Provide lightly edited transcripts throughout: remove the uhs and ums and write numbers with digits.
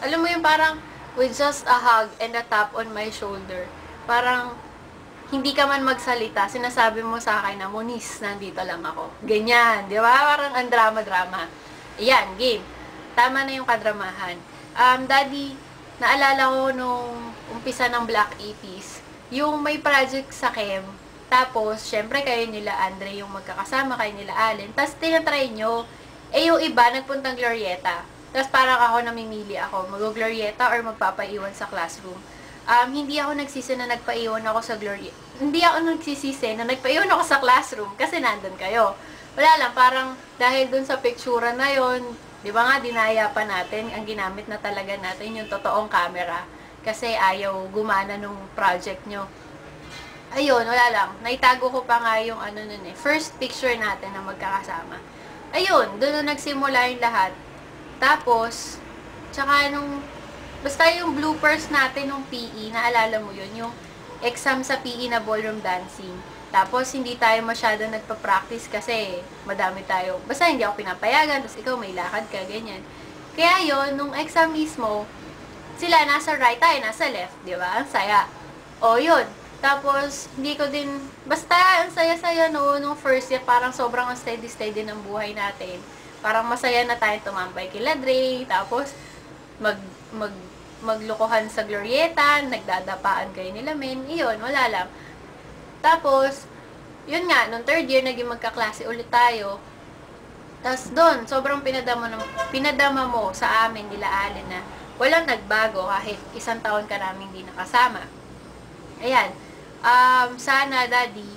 Alam mo yung parang, with just a hug and a tap on my shoulder, parang, hindi ka man magsalita, sinasabi mo sa akin na, Moniz, nandito lang ako. Ganyan, di ba? Parang ang drama-drama. Ayan, game. Tama na yung kadramahan. Daddy, naalala ko nung umpisa ng Black Ipis, yung may project sa Chem, tapos, syempre, kayo nila Andre yung magkakasama, kayo nila Allen, tapos tinatry nyo, yung iba, nagpuntang Glorieta. Tapos parang ako namimili ako, mag-Glorieta or magpapaiwan sa classroom. Hindi ako nagsisi na nagpaiwan ako sa Glorieta. Hindi ako nagsisisi na nagpaiwan ako sa classroom kasi nandun kayo. Wala lang, parang dahil dun sa picture na yon, di ba nga, dinaya pa natin, ang ginamit na talaga natin yung totoong camera. Kasi ayaw gumana nung project nyo. Ayun, wala lang. Naitago ko pa nga yung ano nun eh. First picture natin na magkakasama. Ayun, doon na nagsimula yung lahat. Tapos, tsaka nung, basta yung bloopers natin nung PE, naalala mo yun, yung exam sa PE na ballroom dancing. Tapos, hindi tayo masyado nagpa-practice kasi madami tayo. Basta hindi ako pinapayagan, tapos ikaw may lakad ka, ganyan. Kaya yun, nung exam mismo, sila nasa right, tayo nasa left, di ba? Ang saya. O, yun. Tapos, hindi ko din, basta ang saya-saya noon, nung first year, parang sobrang steady-steady ng buhay natin. Parang masaya na tayo tumambay kila Dre, tapos maglukuhan sa Glorieta, nagdadapaan kayo nila men, iyon, wala lang. Tapos, yun nga, nung third year, naging magkaklase ulit tayo. Tapos doon, sobrang pinadama mo sa amin nila Allen na walang nagbago kahit isang taon ka namin di nakasama. Ayan. Sana, Daddy,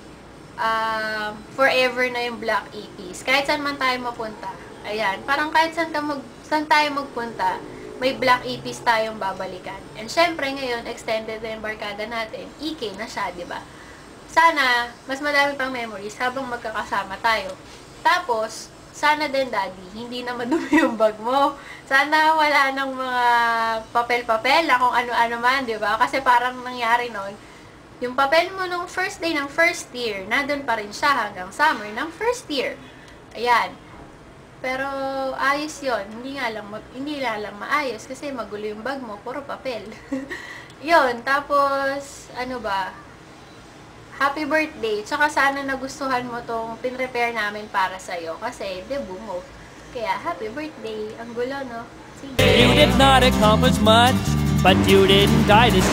forever na yung Black Ipis. Kahit saan man tayo mapunta. Ayan. Parang kahit saan tayo magpunta, may Black Ipis tayong babalikan. And syempre, ngayon, extended na yung barkada natin. EK na siya, di ba? Sana, mas madami pang memories habang magkakasama tayo. Tapos, sana din, Daddy, hindi na madumi yung bag mo. Sana wala nang mga papel-papel na kung ano-ano man, di ba? Kasi parang nangyari noon, yung papel mo nung first day ng first year, nandun pa rin siya hanggang summer ng first year. Ayan. Pero, ayos yon. Hindi lang maayos kasi magulo yung bag mo, puro papel. Yun. Tapos, ano ba? Happy birthday. Tsaka sana nagustuhan mo tong pinrepare namin para sa'yo. Kasi, debut mo. Kaya, happy birthday. Ang gulo, no? Sige. You did not accomplish much, but you didn't die this